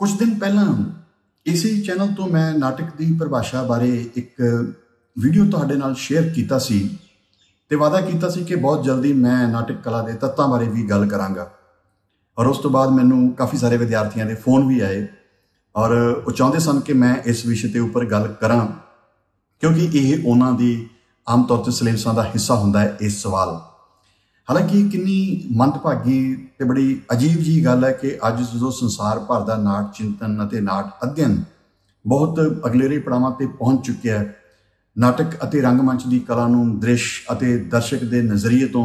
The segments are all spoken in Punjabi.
कुछ दिन पहला इसी चैनल तो मैं नाटक की परिभाषा बारे एक वीडियो तुहाडे नाल शेयर कीता सी ते वादा कीता सी कि बहुत जल्दी मैं नाटक कला के तत्तां बारे भी गल करांगा। और उस तो बाद मैनू काफ़ी सारे विद्यार्थियों के फोन भी आए और वो चाहते सन कि मैं इस विषय के उपर गल करां, क्योंकि ये उन्हां दी आम तौर पर सिलेबसां का हिस्सा हुंदा है इस सवाल। हालांकि किन्नी मंदभागी ते बड़ी अजीब जी गल है कि अज जो संसार भर का नाट चिंतन अते नाट अध्ययन बहुत अगलेरे पड़ावां ते पहुंच चुकिया है। नाटक अते रंगमंच की कला नूं दृश्य अते दर्शक के नज़रिए तो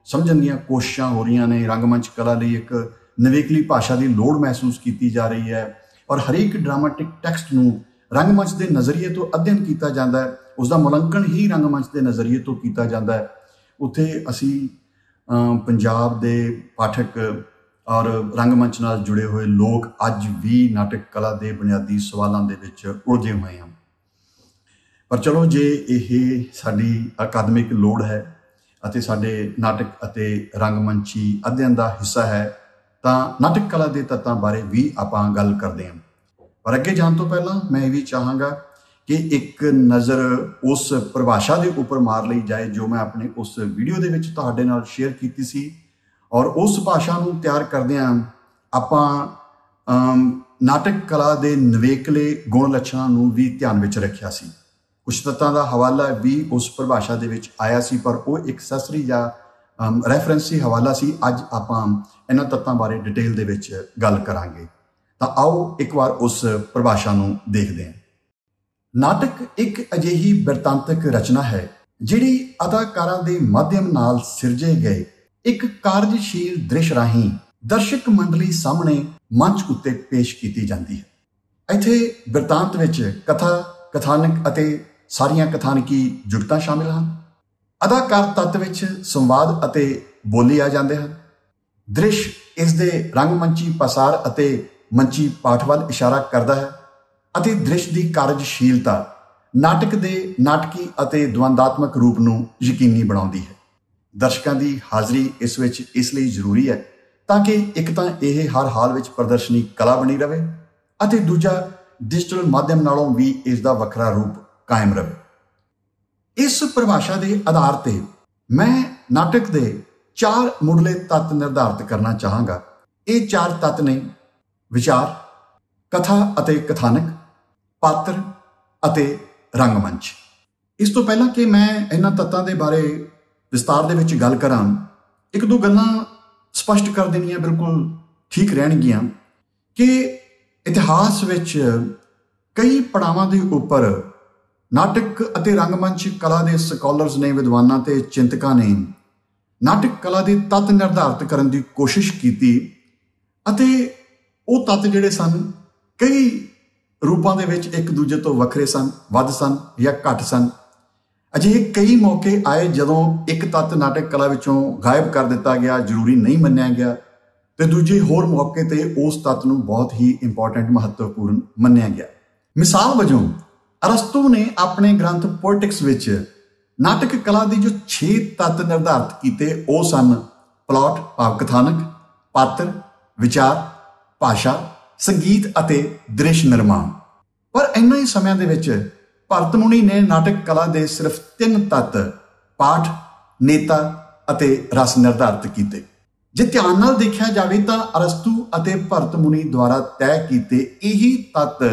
समझण दीआं कोशिशां हो रही ने। रंगमंच कला लई एक नवेकली भाषा की लोड़ महसूस की जा रही है और हरेक ड्रामाटिक टैक्सट नूं रंगमंच के नज़रिए तो अध्ययन किया जाता है, उसका मुलंकन ही रंगमंच के नज़रिए तो किया जाता है। उत्थे असी पंजाब दे पाठक और रंगमंच नाल जुड़े हुए लोग अज भी नाटक कला के बुनियादी सवालों के विच उलझे हुए हैं। पर चलो जे ये साडी अकादमिक लोड़ है अते साडे नाटक अते रंगमंची अध्ययन का हिस्सा है तो नाटक कला के तत्तां बारे भी आपां गल करते हैं। पर अगे जाण तो पहला मैं ये भी चाहांगा कि एक नज़र उस परिभाषा के उपर मार ली जाए जो मैं अपने उस वीडियो के विच तुहाडे नाल शेयर की सी। और उस भाषा नूं तैयार करदिआं आपां नाटक कला के नवेकले गुण लक्षणां नूं भी ध्यान विच रखिया सी। कुछ तत्तां दा हवाला भी उस परिभाषा दे विच आया सी, पर वो एक सरसरी या रैफरेंसी हवाला सी। अज आपां इन्हां तत्तां बारे डिटेल दे विच गल करांगे। तां आओ एक बार उस परिभाषा नूं देखदे हां। नाटक एक अजिही बिरतांतक रचना है जिहड़ी अदाकारां दे माध्यम नाल सिरजे गए एक कार्यशील दृश्य राहीं दर्शक मंडली सामने मंच उत्ते पेश की जाती है। इत्थे बिरतांत विच कथा कथानक अते सारियां कथानकी जुगतां शामिल हैं। अदाकार तत्व विच संवाद अते बोली आ जाते हैं। दृश्य इस दे रंगमंची पसार अते मंची पाठ वाल इशारा करता है अते दृश्य की कार्यशीलता नाटक के नाटकी अते द्वंदात्मक रूप नूं यकीनी बनाउंदी है। दर्शकों की हाज़री इस विच इसलिए जरूरी है ताकि एक तो यह हर हाल विच प्रदर्शनी कला बनी रहे अते दूजा डिजिटल माध्यम नालों भी इसका वखरा रूप कायम रहे। इस परिभाषा के आधार पर मैं नाटक के 4 मुढ़ले तत्त निर्धारित करना चाहांगा। ये 4 तत्त ने विचार, कथा अते कथानक, पात्र अते रंगमंच। इस तो पहला कि मैं इन्हां तत्तां दे बारे विस्तार दे विच गल करां, एक दो गल्लां स्पष्ट कर देनियां बिल्कुल ठीक रहणगियां कि इतिहास विच कई पड़ावां दे उपर नाटक अते रंगमंच कला के स्कॉलर्स ने, विद्वानां ते चिंतकां ने नाटक कला के तत्त निर्धारित करने की कोशिश की अते वो तत्त जिहड़े सन कई रूपों के विच एक दूजे तो वखरे सन, वध सन या घट सन। अजिहे कई मौके आए जदों एक तत्त नाटक कला विचों गायब कर दिता गया, जरूरी नहीं मन्निया गया, तो दूजे होर मौके ते उस तत्त नूं बहुत ही इंपॉर्टेंट महत्वपूर्ण मन्निया गया। मिसाल वजों अरस्तू ने अपने ग्रंथ पोएटिक्स विच नाटक कला की जो 6 तत्त निर्धारित किए वो सन प्लॉट भाव कथानक, पात्र, विचार, भाषा, संगीत अते दृश्य निर्माण। पर इन्हां ही समयां दे विच भरत मुनि ने नाटक कला के सिर्फ 3 तत्त पाठ, नेता अते रस निर्धारित किए। जे ध्यान नाल देखा जाए तो अरस्तू अते भरत मुनि द्वारा तय किए यही तत्त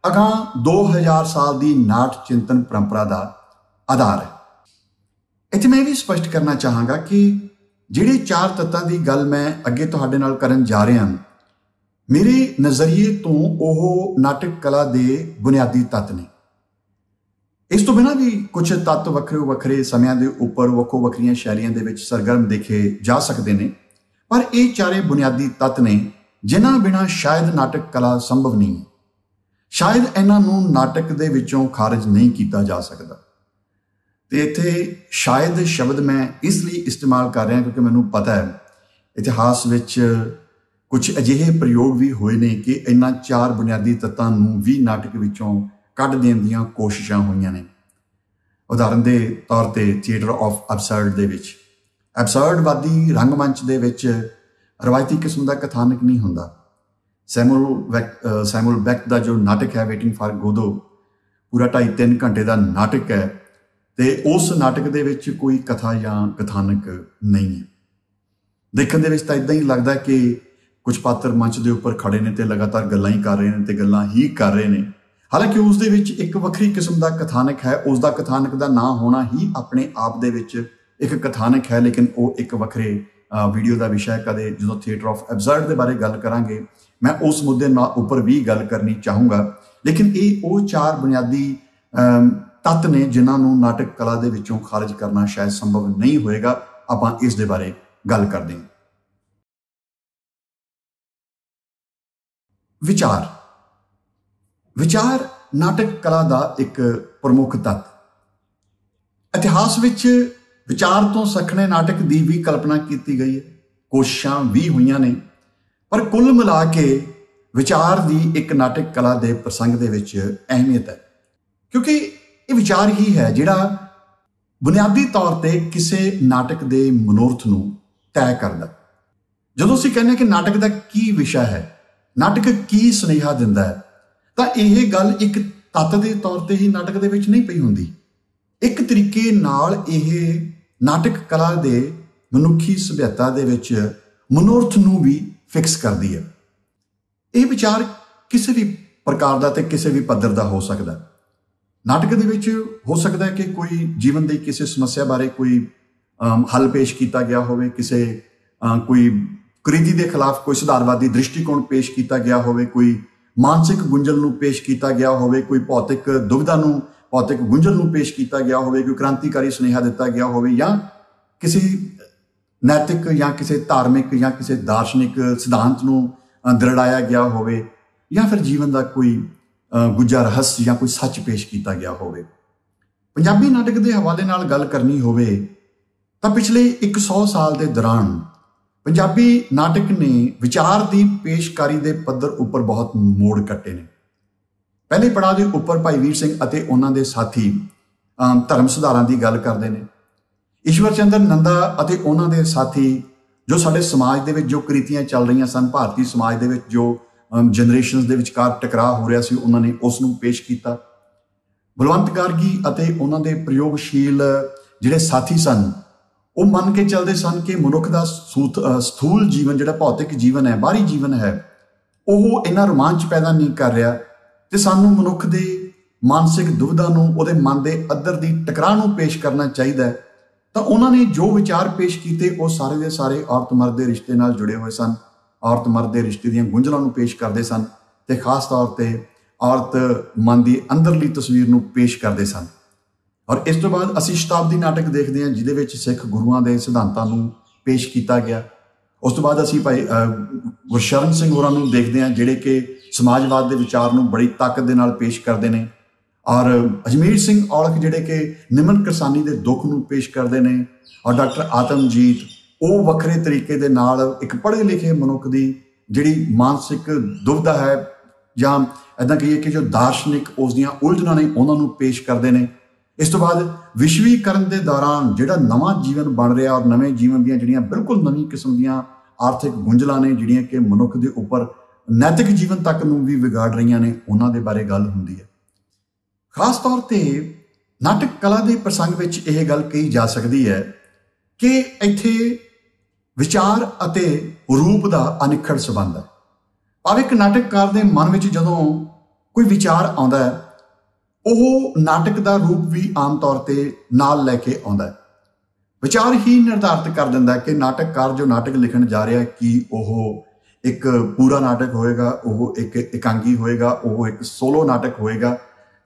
अगां 2000 साल की नाट चिंतन परंपरा का आधार है। इत्थे मैं भी स्पष्ट करना चाहांगा कि जिहड़े 4 तत्तां की गल मैं अगे तुहाडे नाल करन जा रहा मेरे नज़रिए तो वह नाटक कला के बुनियादी तत्त ने। इस तो बिना भी कुछ तत्त वखरे वखरे समयां दे उपर वक्खो वखरियां शैलियां दे विच सरगर्म देखे जा सकते हैं, पर ये 4 बुनियादी तत्त ने जिन्हां बिना शायद नाटक कला संभव नहीं है। शायद इन्हां नूं नाटक दे विचों खारिज नहीं किया जा सकता। तो इत्थे शायद शब्द मैं इसलिए इस्तेमाल कर रहा क्योंकि मैनूं पता है इतिहास विच कुछ अजिहे प्रयोग भी हुए ने कि इन्हां 4 बुनियादी तत्तां नूं भी नाटक विचों कढ देण दीआं कोशिशां होईआं ने। उदाहरण के तौर पर थिएटर ऑफ एबसर्ड दे विच एबसर्डवादी रंगमंच दे विच रवायती किस्म का कथानक नहीं हुंदा। ਸੈਮੂਅਲ ਬੈਕ ਦਾ ਜੋ ਨਾਟਕ ਹੈ ਵੇਟਿੰਗ ਫਾਰ ਗੋਦੋ, ਪੂਰਾ 2.5-3 ਘੰਟੇ ਦਾ ਨਾਟਕ ਹੈ, ਤੇ ਉਸ ਨਾਟਕ ਦੇ ਵਿੱਚ ਕੋਈ ਕਥਾ ਜਾਂ ਕਥਾਨਕ ਨਹੀਂ ਹੈ। ਦੇਖਣ ਦੇ ਵਿੱਚ ਤਾਂ ਇਦਾਂ ਹੀ ਲੱਗਦਾ ਕਿ ਕੁਝ ਪਾਤਰ ਮੰਚ ਦੇ ਉੱਪਰ ਖੜੇ ਨੇ ਤੇ ਲਗਾਤਾਰ ਗੱਲਾਂ ਹੀ ਕਰ ਰਹੇ ਨੇ ਤੇ ਗੱਲਾਂ ਹੀ ਕਰ ਰਹੇ ਨੇ। ਹਾਲਾਂਕਿ ਉਸ ਦੇ ਵਿੱਚ ਇੱਕ ਵੱਖਰੀ ਕਿਸਮ ਦਾ ਕਥਾਨਕ ਹੈ। ਉਸ ਦਾ ਕਥਾਨਕ ਦਾ ਨਾਂ ਹੋਣਾ ਹੀ ਆਪਣੇ ਆਪ ਦੇ ਵਿੱਚ ਇੱਕ ਕਥਾਨਕ ਹੈ, ਲੇਕਿਨ ਉਹ ਇੱਕ ਵੱਖਰੇ ਵੀਡੀਓ ਦਾ ਵਿਸ਼ਾ ਹੈ। ਕਦੇ ਜਦੋਂ ਥੀਏਟਰ ਆਫ ਐਬਸਰਡ ਦੇ ਬਾਰੇ ਗੱਲ ਕਰਾਂਗੇ ਮੈਂ ਉਸ ਮੁੱਦੇ ਨਾਲ ਉੱਪਰ ਵੀ ਗੱਲ ਕਰਨੀ ਚਾਹੂੰਗਾ। ਲੇਕਿਨ ਇਹ ਉਹ 4 ਬੁਨਿਆਦੀ ਤੱਤ ਨੇ ਜਿਨ੍ਹਾਂ ਨੂੰ ਨਾਟਕ ਕਲਾ ਦੇ ਵਿੱਚੋਂ ਖਾਰਜ ਕਰਨਾ ਸ਼ਾਇਦ ਸੰਭਵ ਨਹੀਂ ਹੋਏਗਾ। ਆਪਾਂ ਇਸ ਦੇ ਬਾਰੇ ਗੱਲ ਕਰਦੇ ਹਾਂ। ਵਿਚਾਰ ਨਾਟਕ ਕਲਾ ਦਾ ਇੱਕ ਪ੍ਰਮੁੱਖ ਤੱਤ। ਇਤਿਹਾਸ ਵਿੱਚ ਵਿਚਾਰ ਤੋਂ ਸਖਣੇ ਨਾਟਕ ਦੀ ਵੀ ਕਲਪਨਾ ਕੀਤੀ ਗਈ ਹੈ, ਕੋਸ਼ਿਸ਼ਾਂ ਵੀ ਹੋਈਆਂ ਨੇ, ਪਰ ਕੁੱਲ ਮਿਲਾ ਕੇ ਵਿਚਾਰ ਦੀ ਇੱਕ ਨਾਟਕ ਕਲਾ ਦੇ ਪ੍ਰਸੰਗ ਦੇ ਵਿੱਚ ਅਹਿਮੀਅਤ ਹੈ, ਕਿਉਂਕਿ ਇਹ ਵਿਚਾਰ ਹੀ ਹੈ ਜਿਹੜਾ ਬੁਨਿਆਦੀ ਤੌਰ ਤੇ ਕਿਸੇ ਨਾਟਕ ਦੇ ਮਨੋਰਥ ਨੂੰ ਤੈਅ ਕਰਦਾ। ਜਦੋਂ ਅਸੀਂ ਕਹਿੰਦੇ ਕਿ ਨਾਟਕ ਦਾ ਕੀ ਵਿਸ਼ਾ ਹੈ, ਨਾਟਕ ਕੀ ਸੁਨੇਹਾ ਦਿੰਦਾ ਹੈ, ਤਾਂ ਇਹ ਗੱਲ ਇੱਕ ਤੱਤ ਦੇ ਤੌਰ ਤੇ ਹੀ ਨਾਟਕ ਦੇ ਵਿੱਚ ਨਹੀਂ ਪਈ ਹੁੰਦੀ। ਇੱਕ ਤਰੀਕੇ ਨਾਲ ਇਹ ਨਾਟਕ ਕਲਾ ਦੇ ਮਨੁੱਖੀ ਸਭਿਅਤਾ ਦੇ ਵਿੱਚ ਮਨੋਰਥ ਨੂੰ ਵੀ ਫਿਕਸ ਕਰਦੀ ਹੈ। ਇਹ ਵਿਚਾਰ ਕਿਸੇ ਵੀ ਪ੍ਰਕਾਰ ਦਾ ਤੇ ਕਿਸੇ ਵੀ ਪੱਧਰ ਦਾ ਹੋ ਸਕਦਾ। ਨਾਟਕ ਦੇ ਵਿੱਚ ਹੋ ਸਕਦਾ ਹੈ ਕਿ ਕੋਈ ਜੀਵਨ ਦੀ ਕਿਸੇ ਸਮੱਸਿਆ ਬਾਰੇ ਕੋਈ ਹੱਲ ਪੇਸ਼ ਕੀਤਾ ਗਿਆ ਹੋਵੇ, ਕੋਈ ਕੁਰੀਤੀ ਦੇ ਖਿਲਾਫ ਕੋਈ ਸੁਧਾਰਵਾਦੀ ਦ੍ਰਿਸ਼ਟੀਕੋਣ ਪੇਸ਼ ਕੀਤਾ ਗਿਆ ਹੋਵੇ, ਕੋਈ ਮਾਨਸਿਕ ਗੁੰਝਲ ਨੂੰ ਪੇਸ਼ ਕੀਤਾ ਗਿਆ ਹੋਵੇ, ਕੋਈ ਭੌਤਿਕ ਗੁੰਝਲ ਨੂੰ ਪੇਸ਼ ਕੀਤਾ ਗਿਆ ਹੋਵੇ, ਕੋਈ ਕ੍ਰਾਂਤੀਕਾਰੀ ਸੁਨੇਹਾ ਦਿੱਤਾ ਗਿਆ ਹੋਵੇ, ਜਾਂ ਕਿਸੇ ਨੈਤਿਕ ਜਾਂ ਕਿਸੇ ਧਾਰਮਿਕ ਜਾਂ ਕਿਸੇ ਦਾਰਸ਼ਨਿਕ ਸਿਧਾਂਤ ਨੂੰ ਦ੍ਰਿੜਾਇਆ ਗਿਆ ਹੋਵੇ, ਜਾਂ ਫਿਰ ਜੀਵਨ ਦਾ ਕੋਈ ਗੁੱਝਾ ਰਹੱਸ ਜਾਂ ਕੋਈ ਸੱਚ ਪੇਸ਼ ਕੀਤਾ ਗਿਆ ਹੋਵੇ। ਪੰਜਾਬੀ ਨਾਟਕ ਦੇ ਹਵਾਲੇ ਨਾਲ ਗੱਲ ਕਰਨੀ ਹੋਵੇ ਤਾਂ ਪਿਛਲੇ 100 ਸਾਲ ਦੇ ਦੌਰਾਨ ਪੰਜਾਬੀ ਨਾਟਕ ਨੇ ਵਿਚਾਰ ਦੀ ਪੇਸ਼ਕਾਰੀ ਦੇ ਪੱਧਰ ਉੱਪਰ ਬਹੁਤ ਮੋੜ ਕੱਟੇ ਨੇ। ਪਹਿਲੇ ਪੜਾਅ ਦੇ ਉੱਪਰ ਭਾਈ ਵੀਰ ਸਿੰਘ ਅਤੇ ਉਹਨਾਂ ਦੇ ਸਾਥੀ ਧਰਮ ਸੁਧਾਰਾਂ ਦੀ ਗੱਲ ਕਰਦੇ ਨੇ। ਈਸ਼ਵਰ ਚੰਦਰ ਨੰਦਾ ਅਤੇ ਉਹਨਾਂ ਦੇ ਸਾਥੀ ਜੋ ਸਾਡੇ ਸਮਾਜ ਦੇ ਵਿੱਚ ਜੋ ਕ੍ਰਿਤੀਆਂ ਚੱਲ ਰਹੀਆਂ ਸਨ, ਭਾਰਤੀ ਸਮਾਜ ਦੇ ਵਿੱਚ ਜੋ ਜਨਰੇਸ਼ਨਸ ਦੇ ਵਿਚਕਾਰ ਟਕਰਾਅ ਹੋ ਰਿਹਾ ਸੀ, ਉਹਨਾਂ ਨੇ ਉਸ ਨੂੰ ਪੇਸ਼ ਕੀਤਾ। ਬਲਵੰਤ ਗਾਰਗੀ ਅਤੇ ਉਹਨਾਂ ਦੇ ਪ੍ਰਯੋਗਸ਼ੀਲ ਜਿਹੜੇ ਸਾਥੀ ਸਨ, ਉਹ ਮੰਨ ਕੇ ਚੱਲਦੇ ਸਨ ਕਿ ਮਨੁੱਖ ਦਾ ਸਥੂਲ ਜੀਵਨ ਜਿਹੜਾ ਭੌਤਿਕ ਜੀਵਨ ਹੈ, ਬਾਹਰੀ ਜੀਵਨ ਹੈ, ਉਹ ਇੰਨਾ ਰੋਮਾਂਚ ਪੈਦਾ ਨਹੀਂ ਕਰ ਰਿਹਾ ਤੇ ਸਾਨੂੰ ਮਨੁੱਖ ਦੇ ਮਾਨਸਿਕ ਦੁਵਿਧਾ ਨੂੰ, ਉਹਦੇ ਮਨ ਦੇ ਅੱਧਰ ਦੀ ਟਕਰਾਅ ਨੂੰ ਪੇਸ਼ ਕਰਨਾ ਚਾਹੀਦਾ। ਤਾਂ ਉਹਨਾਂ ਨੇ ਜੋ ਵਿਚਾਰ ਪੇਸ਼ ਕੀਤੇ ਉਹ ਸਾਰੇ ਦੇ ਸਾਰੇ ਔਰਤ ਮਰਦ ਦੇ ਰਿਸ਼ਤੇ ਨਾਲ ਜੁੜੇ ਹੋਏ ਸਨ, ਔਰਤ ਮਰਦ ਦੇ ਰਿਸ਼ਤੇ ਦੀਆਂ ਗੁੰਝਲਾਂ ਨੂੰ ਪੇਸ਼ ਕਰਦੇ ਸਨ ਤੇ ਖਾਸ ਤੌਰ ਤੇ ਔਰਤ ਮਨ ਦੀ ਅੰਦਰਲੀ ਤਸਵੀਰ ਨੂੰ ਪੇਸ਼ ਕਰਦੇ ਸਨ। ਔਰ ਇਸ ਤੋਂ ਬਾਅਦ ਅਸੀਂ ਸ਼ਤਾਬਦੀ ਨਾਟਕ ਦੇਖਦੇ ਹਾਂ ਜਿਹਦੇ ਵਿੱਚ ਸਿੱਖ ਗੁਰੂਆਂ ਦੇ ਸਿਧਾਂਤਾਂ ਨੂੰ ਪੇਸ਼ ਕੀਤਾ ਗਿਆ। ਉਸ ਤੋਂ ਬਾਅਦ ਅਸੀਂ ਭਾਈ ਗੁਰਸ਼ਰਨ ਸਿੰਘ ਹੋਰਾਂ ਨੂੰ ਦੇਖਦੇ ਹਾਂ ਜਿਹੜੇ ਕਿ ਸਮਾਜਵਾਦ ਦੇ ਵਿਚਾਰ ਨੂੰ ਬੜੀ ਤਾਕਤ ਦੇ ਨਾਲ ਪੇਸ਼ ਕਰਦੇ ਨੇ। ਔਰ ਅਜਮੇਰ ਸਿੰਘ ਔਲਖ ਜਿਹੜੇ ਕਿ ਨਿਮਨ ਕਿਰਸਾਨੀ ਦੇ ਦੁੱਖ ਨੂੰ ਪੇਸ਼ ਕਰਦੇ ਨੇ। ਔਰ ਡਾਕਟਰ ਆਤਮਜੀਤ ਉਹ ਵੱਖਰੇ ਤਰੀਕੇ ਦੇ ਨਾਲ ਇੱਕ ਪੜ੍ਹੇ ਲਿਖੇ ਮਨੁੱਖ ਦੀ ਜਿਹੜੀ ਮਾਨਸਿਕ ਦੁਵਿਧਾ ਹੈ ਜਾਂ ਇੱਦਾਂ ਕਹੀਏ ਕਿ ਜੋ ਦਾਰਸ਼ਨਿਕ ਉਸ ਦੀਆਂ ਉਲਝਣਾਂ ਨੇ ਉਹਨਾਂ ਨੂੰ ਪੇਸ਼ ਕਰਦੇ ਨੇ। ਇਸ ਤੋਂ ਬਾਅਦ ਵਿਸ਼ਵੀਕਰਨ ਦੇ ਦੌਰਾਨ ਜਿਹੜਾ ਨਵਾਂ ਜੀਵਨ ਬਣ ਰਿਹਾ ਔਰ ਨਵੇਂ ਜੀਵਨ ਦੀਆਂ ਜਿਹੜੀਆਂ ਬਿਲਕੁਲ ਨਵੀਂ ਕਿਸਮ ਦੀਆਂ ਆਰਥਿਕ ਗੁੰਝਲਾਂ ਨੇ ਜਿਹੜੀਆਂ ਕਿ ਮਨੁੱਖ ਦੇ ਉੱਪਰ ਨੈਤਿਕ ਜੀਵਨ ਤੱਕ ਨੂੰ ਵੀ ਵਿਗਾੜ ਰਹੀਆਂ ਨੇ, ਉਹਨਾਂ ਦੇ ਬਾਰੇ ਗੱਲ ਹੁੰਦੀ ਹੈ। ਖਾਸ ਤੌਰ ਤੇ ਨਾਟਕ ਕਲਾ ਦੇ ਪ੍ਰਸੰਗ ਵਿੱਚ ਇਹ ਗੱਲ ਕਹੀ ਜਾ ਸਕਦੀ ਹੈ ਕਿ ਇੱਥੇ ਵਿਚਾਰ ਅਤੇ ਰੂਪ ਦਾ ਅਨਿੱਖੜ ਸੰਬੰਧ ਹੈ। ਭਾਵੇਂ ਇੱਕ ਨਾਟਕਕਾਰ ਦੇ ਮਨ ਵਿੱਚ ਜਦੋਂ ਕੋਈ ਵਿਚਾਰ ਆਉਂਦਾ ਹੈ, ਉਹ ਨਾਟਕ ਦਾ ਰੂਪ ਵੀ ਆਮ ਤੌਰ ਤੇ ਨਾਲ ਲੈ ਕੇ ਆਉਂਦਾ ਹੈ। ਵਿਚਾਰ ਹੀ ਨਿਰਧਾਰਿਤ ਕਰ ਦਿੰਦਾ ਕਿ ਨਾਟਕਕਾਰ ਜੋ ਨਾਟਕ ਲਿਖਣ ਜਾ ਰਿਹਾ ਕਿ ਉਹ ਇੱਕ ਪੂਰਾ ਨਾਟਕ ਹੋਏਗਾ, ਉਹ ਇੱਕ ਇਕਾਂਗੀ ਹੋਏਗਾ, ਉਹ ਇੱਕ ਸੋਲੋ ਨਾਟਕ ਹੋਏਗਾ,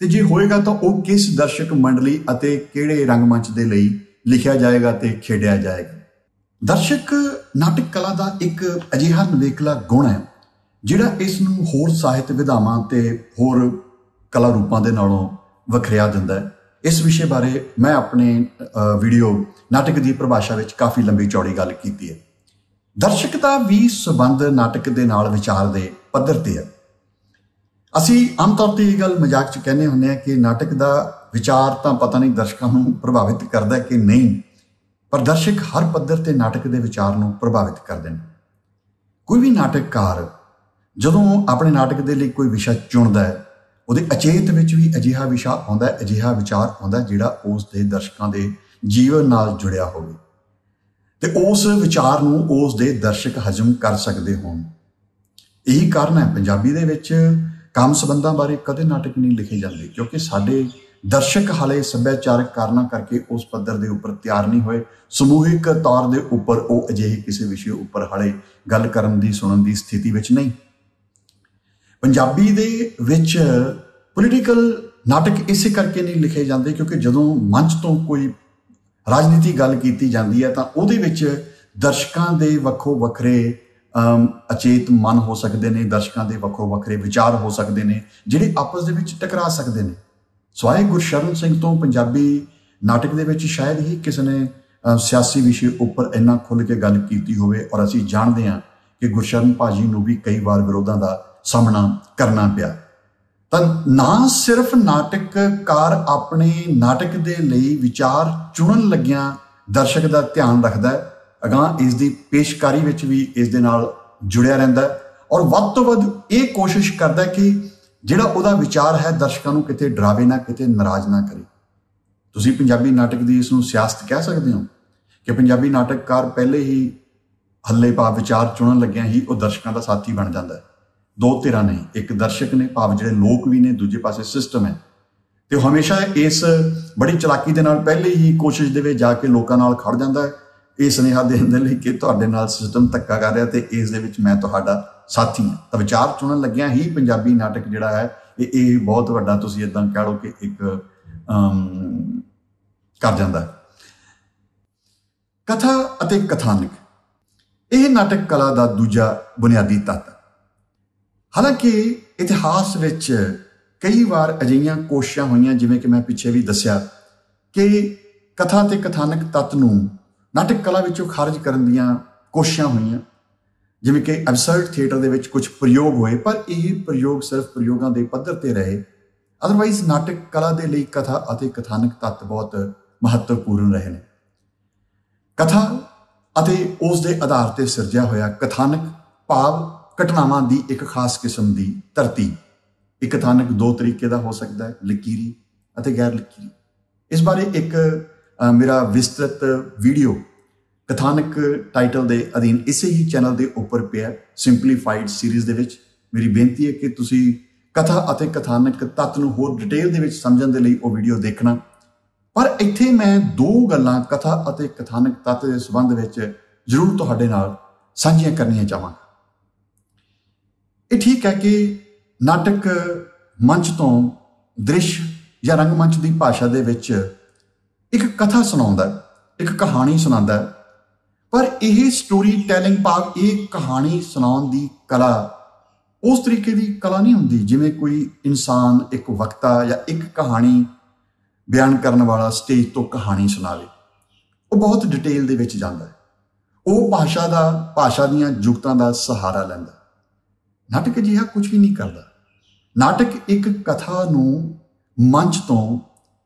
ਤੇ ਜੇ ਹੋਏਗਾ ਤਾਂ ਉਹ ਕਿਸ ਦਰਸ਼ਕ ਮੰਡਲੀ ਅਤੇ ਕਿਹੜੇ ਰੰਗਮੰਚ ਦੇ ਲਈ ਲਿਖਿਆ ਜਾਏਗਾ ਤੇ ਖੇਡਿਆ ਜਾਏਗਾ। ਦਰਸ਼ਕ ਨਾਟਕ ਕਲਾ ਦਾ ਇੱਕ ਅਜਿਹਾ ਨਿਵੇਕਲਾ ਗੁਣ ਹੈ ਜਿਹੜਾ ਇਸ ਨੂੰ ਹੋਰ ਸਾਹਿਤ ਵਿਧਾਵਾਂ ਤੇ ਹੋਰ ਕਲਾ ਰੂਪਾਂ ਦੇ ਨਾਲੋਂ ਵੱਖਰਿਆ ਦਿੰਦਾ ਹੈ। ਇਸ ਵਿਸ਼ੇ ਬਾਰੇ ਮੈਂ ਆਪਣੇ ਵੀਡੀਓ ਨਾਟਕ ਦੀ ਪਰਿਭਾਸ਼ਾ ਵਿੱਚ ਕਾਫੀ ਲੰਬੀ ਚੌੜੀ ਗੱਲ ਕੀਤੀ ਹੈ। ਦਰਸ਼ਕ ਦਾ ਵੀ ਸੰਬੰਧ ਨਾਟਕ ਦੇ ਨਾਲ ਵਿਚਾਰ ਦੇ ਪੱਧਰ ਤੇ ਹੈ। ਅਸੀਂ ਆਮ ਤੌਰ ਤੇ ਇਹ ਗੱਲ ਮਜ਼ਾਕ 'ਚ ਕਹਿੰਦੇ ਹੁੰਦੇ ਹਾਂ ਕਿ ਨਾਟਕ ਦਾ ਵਿਚਾਰ ਤਾਂ ਪਤਾ ਨਹੀਂ ਦਰਸ਼ਕਾਂ ਨੂੰ ਪ੍ਰਭਾਵਿਤ ਕਰਦਾ ਕਿ ਨਹੀਂ, ਪਰ ਦਰਸ਼ਕ ਹਰ ਪੱਧਰ ਤੇ ਨਾਟਕ ਦੇ ਵਿਚਾਰ ਨੂੰ ਪ੍ਰਭਾਵਿਤ ਕਰਦੇ ਨੇ। ਕੋਈ ਵੀ ਨਾਟਕਕਾਰ ਜਦੋਂ ਆਪਣੇ ਨਾਟਕ ਦੇ ਲਈ ਕੋਈ ਵਿਸ਼ਾ ਚੁਣਦਾ ਹੈ, ਉਹਦੇ ਅਚੇਤ ਵਿੱਚ ਵੀ ਅਜਿਹਾ ਵਿਸ਼ਾ ਆਉਂਦਾ, ਅਜਿਹਾ ਵਿਚਾਰ ਆਉਂਦਾ ਜਿਹੜਾ ਉਸ ਦੇ ਦਰਸ਼ਕਾਂ ਦੇ ਜੀਵਨ ਨਾਲ ਜੁੜਿਆ ਹੋਵੇ ਤੇ ਉਸ ਵਿਚਾਰ ਨੂੰ ਉਸ ਦੇ ਦਰਸ਼ਕ ਹਜ਼ਮ ਕਰ ਸਕਦੇ ਹੋਣ। ਇਹੀ ਕਾਰਨ ਹੈ ਪੰਜਾਬੀ ਦੇ ਵਿੱਚ ਕੰਮ ਸੰਬੰਧਾਂ ਬਾਰੇ ਕਦੇ ਨਾਟਕ ਨਹੀਂ ਲਿਖੇ ਜਾਂਦੇ, ਕਿਉਂਕਿ ਸਾਡੇ ਦਰਸ਼ਕ ਹਾਲੇ ਸੱਭਿਆਚਾਰਕ ਕਾਰਨਾਂ ਕਰਕੇ ਉਸ ਪੱਧਰ ਦੇ ਉੱਪਰ ਤਿਆਰ ਨਹੀਂ ਹੋਏ। ਸਮੂਹਿਕ ਤੌਰ ਦੇ ਉੱਪਰ ਉਹ ਅਜਿਹੇ ਕਿਸੇ ਵਿਸ਼ੇ ਉੱਪਰ ਹਾਲੇ ਗੱਲ ਕਰਨ ਦੀ, ਸੁਣਨ ਦੀ ਸਥਿਤੀ ਵਿੱਚ ਨਹੀਂ। ਪੰਜਾਬੀ ਦੇ ਵਿੱਚ ਪੋਲੀਟੀਕਲ ਨਾਟਕ ਇਸੇ ਕਰਕੇ ਨਹੀਂ ਲਿਖੇ ਜਾਂਦੇ ਕਿਉਂਕਿ ਜਦੋਂ ਮੰਚ ਤੋਂ ਕੋਈ ਰਾਜਨੀਤੀ ਗੱਲ ਕੀਤੀ ਜਾਂਦੀ ਹੈ ਤਾਂ ਉਹਦੇ ਵਿੱਚ ਦਰਸ਼ਕਾਂ ਦੇ ਵੱਖੋ ਵੱਖਰੇ ਅਚੇਤ ਮਨ ਹੋ ਸਕਦੇ ਨੇ, ਦਰਸ਼ਕਾਂ ਦੇ ਵੱਖੋ ਵੱਖਰੇ ਵਿਚਾਰ ਹੋ ਸਕਦੇ ਨੇ ਜਿਹੜੇ ਆਪਸ ਦੇ ਵਿੱਚ ਟਕਰਾ ਸਕਦੇ ਨੇ। ਸਵਾਏ ਗੁਰਸ਼ਰਨ ਸਿੰਘ ਤੋਂ ਪੰਜਾਬੀ ਨਾਟਕ ਦੇ ਵਿੱਚ ਸ਼ਾਇਦ ਹੀ ਕਿਸੇ ਨੇ ਸਿਆਸੀ ਵਿਸ਼ੇ ਉੱਪਰ ਇੰਨਾ ਖੁੱਲ੍ਹ ਕੇ ਗੱਲ ਕੀਤੀ ਹੋਵੇ, ਔਰ ਅਸੀਂ ਜਾਣਦੇ ਹਾਂ ਕਿ ਗੁਰਸ਼ਰਨ ਭਾਜੀ ਨੂੰ ਵੀ ਕਈ ਵਾਰ ਵਿਰੋਧਾਂ ਦਾ ਸਾਹਮਣਾ ਕਰਨਾ ਪਿਆ। ਤਾਂ ਨਾ ਸਿਰਫ ਨਾਟਕਕਾਰ ਆਪਣੇ ਨਾਟਕ ਦੇ ਲਈ ਵਿਚਾਰ ਚੁਣਨ ਲੱਗਿਆਂ ਦਰਸ਼ਕ ਦਾ ਧਿਆਨ ਰੱਖਦਾ ਹੈ, ਅਗਾਂਹ ਇਸ ਦੀ ਪੇਸ਼ਕਾਰੀ ਵਿੱਚ ਵੀ ਇਸ ਦੇ ਨਾਲ ਜੁੜਿਆ ਰਹਿੰਦਾ ਹੈ ਔਰ ਵੱਧ ਤੋਂ ਵੱਧ ਇਹ ਕੋਸ਼ਿਸ਼ ਕਰਦਾ ਕਿ ਜਿਹੜਾ ਉਹਦਾ ਵਿਚਾਰ ਹੈ ਦਰਸ਼ਕਾਂ ਨੂੰ ਕਿਤੇ ਡਰਾਵੇ ਨਾ, ਕਿਤੇ ਨਾਰਾਜ਼ ਨਾ ਕਰੇ। ਤੁਸੀਂ ਪੰਜਾਬੀ ਨਾਟਕ ਦੀ ਇਸ ਨੂੰ ਸਿਆਸਤ ਕਹਿ ਸਕਦੇ ਹੋ ਕਿ ਪੰਜਾਬੀ ਨਾਟਕਕਾਰ ਪਹਿਲੇ ਹੀ ਹੱਲੇ ਭਾਵ ਵਿਚਾਰ ਚੁਣਨ ਲੱਗਿਆਂ ਹੀ ਉਹ ਦਰਸ਼ਕਾਂ ਦਾ ਸਾਥੀ ਬਣ ਜਾਂਦਾ ਹੈ। ਦੋ ਧਿਰਾਂ ਨੇ, ਇੱਕ ਦਰਸ਼ਕ ਨੇ ਭਾਵ ਜਿਹੜੇ ਲੋਕ ਵੀ ਨੇ, ਦੂਜੇ ਪਾਸੇ ਸਿਸਟਮ ਹੈ, ਤੇ ਉਹ ਹਮੇਸ਼ਾ ਇਸ ਬੜੀ ਚਲਾਕੀ ਦੇ ਨਾਲ ਪਹਿਲੇ ਹੀ ਕੋਸ਼ਿਸ਼ ਦੇ ਵਿੱਚ ਜਾ ਕੇ ਲੋਕਾਂ ਨਾਲ ਖੜ ਜਾਂਦਾ ਹੈ ਇਹ ਸੁਨੇਹਾ ਦੇਣ ਦੇ ਲਈ ਕਿ ਤੁਹਾਡੇ ਨਾਲ ਸਿਸਟਮ ਧੱਕਾ ਕਰ ਰਿਹਾ ਤੇ ਇਸ ਦੇ ਵਿੱਚ ਮੈਂ ਤੁਹਾਡਾ ਸਾਥੀ ਹਾਂ। ਤਾਂ ਵਿਚਾਰ ਚੁਣਨ ਲੱਗਿਆਂ ਹੀ ਪੰਜਾਬੀ ਨਾਟਕ ਜਿਹੜਾ ਹੈ ਇਹ ਬਹੁਤ ਵੱਡਾ, ਤੁਸੀਂ ਇੱਦਾਂ ਕਹਿ ਲਓ ਕਿ ਇੱਕ ਕਰ ਜਾਂਦਾ। ਕਥਾ ਅਤੇ ਕਥਾਨਕ ਇਹ ਨਾਟਕ ਕਲਾ ਦਾ ਦੂਜਾ ਬੁਨਿਆਦੀ ਤੱਤ ਹੈ। ਹਾਲਾਂਕਿ ਇਤਿਹਾਸ ਵਿੱਚ ਕਈ ਵਾਰ ਅਜਿਹੀਆਂ ਕੋਸ਼ਿਸ਼ਾਂ ਹੋਈਆਂ, ਜਿਵੇਂ ਕਿ ਮੈਂ ਪਿੱਛੇ ਵੀ ਦੱਸਿਆ, ਕਿ ਕਥਾ ਤੇ ਕਥਾਨਕ ਤੱਤ ਨੂੰ ਨਾਟਕ ਕਲਾ ਵਿੱਚੋਂ ਖਾਰਜ ਕਰਨ ਦੀਆਂ ਕੋਸ਼ਿਸ਼ਾਂ ਹੋਈਆਂ, ਜਿਵੇਂ ਕਿ ਐਬਸਰਡ ਥੀਏਟਰ ਦੇ ਵਿੱਚ ਕੁਝ ਪ੍ਰਯੋਗ ਹੋਏ, ਪਰ ਇਹ ਪ੍ਰਯੋਗ ਸਿਰਫ ਪ੍ਰਯੋਗਾਂ ਦੇ ਪੱਧਰ ਤੇ ਰਹੇ। ਅਦਰਵਾਈਜ਼ ਨਾਟਕ ਕਲਾ ਦੇ ਲਈ ਕਥਾ ਅਤੇ ਕਥਾਨਕ ਤੱਤ ਬਹੁਤ ਮਹੱਤਵਪੂਰਨ ਰਹੇ ਨੇ। ਕਥਾ ਅਤੇ ਉਸ ਦੇ ਆਧਾਰ ਤੇ ਸਿਰਜਿਆ ਹੋਇਆ ਕਥਾਨਕ ਭਾਵ ਘਟਨਾਵਾਂ ਦੀ ਇੱਕ ਖਾਸ ਕਿਸਮ ਦੀ ਧਰਤੀ। ਇਹ ਕਥਾਨਕ ਦੋ ਤਰੀਕੇ ਦਾ ਹੋ ਸਕਦਾ ਹੈ, ਲਕੀਰੀ ਅਤੇ ਗੈਰ ਲਕੀਰੀ। ਇਸ ਬਾਰੇ ਇੱਕ ਮੇਰਾ ਵਿਸਤ੍ਰਿਤ ਵੀਡੀਓ ਕਥਾਨਕ ਟਾਈਟਲ ਦੇ ਅਧੀਨ ਇਸੇ ਹੀ ਚੈਨਲ ਦੇ ਉੱਪਰ ਪਿਆ, ਸਿੰਪਲੀਫਾਈਡ ਸੀਰੀਜ਼ ਦੇ ਵਿੱਚ। ਮੇਰੀ ਬੇਨਤੀ ਹੈ ਕਿ ਤੁਸੀਂ ਕਥਾ ਅਤੇ ਕਥਾਨਕ ਤੱਤ ਨੂੰ ਹੋਰ ਡਿਟੇਲ ਦੇ ਵਿੱਚ ਸਮਝਣ ਦੇ ਲਈ ਉਹ ਵੀਡੀਓ ਦੇਖਣਾ। ਪਰ ਇੱਥੇ ਮੈਂ ਦੋ ਗੱਲਾਂ ਕਥਾ ਅਤੇ ਕਥਾਨਕ ਤੱਤ ਦੇ ਸੰਬੰਧ ਵਿੱਚ ਜ਼ਰੂਰ ਤੁਹਾਡੇ ਨਾਲ ਸਾਂਝੀਆਂ ਕਰਨੀਆਂ ਚਾਹਾਂਗਾ। ਇਹ ਠੀਕ ਹੈ ਕਿ ਨਾਟਕ ਮੰਚ ਤੋਂ ਦ੍ਰਿਸ਼ ਜਾਂ ਰੰਗਮੰਚ ਦੀ ਭਾਸ਼ਾ ਦੇ ਵਿੱਚ ਇੱਕ ਕਥਾ ਸੁਣਾਉਂਦਾ, ਇੱਕ ਕਹਾਣੀ ਸੁਣਾਉਂਦਾ, ਪਰ ਇਹ ਸਟੋਰੀ ਟੈਲਿੰਗ ਭਾਵ ਇਹ ਕਹਾਣੀ ਸੁਣਾਉਣ ਦੀ ਕਲਾ ਉਸ ਤਰੀਕੇ ਦੀ ਕਲਾ ਨਹੀਂ ਹੁੰਦੀ ਜਿਵੇਂ ਕੋਈ ਇਨਸਾਨ, ਇੱਕ ਵਕਤਾ ਜਾਂ ਇੱਕ ਕਹਾਣੀ ਬਿਆਨ ਕਰਨ ਵਾਲਾ ਸਟੇਜ ਤੋਂ ਕਹਾਣੀ ਸੁਣਾਵੇ। ਉਹ ਬਹੁਤ ਡਿਟੇਲ ਦੇ ਵਿੱਚ ਜਾਂਦਾ ਹੈ, ਉਹ ਭਾਸ਼ਾ ਦੀਆਂ ਜੁਗਤਾਂ ਦਾ ਸਹਾਰਾ ਲੈਂਦਾ। ਨਾਟਕ ਅਜਿਹਾ ਕੁਝ ਵੀ ਨਹੀਂ ਕਰਦਾ। ਨਾਟਕ ਇੱਕ ਕਥਾ ਨੂੰ ਮੰਚ ਤੋਂ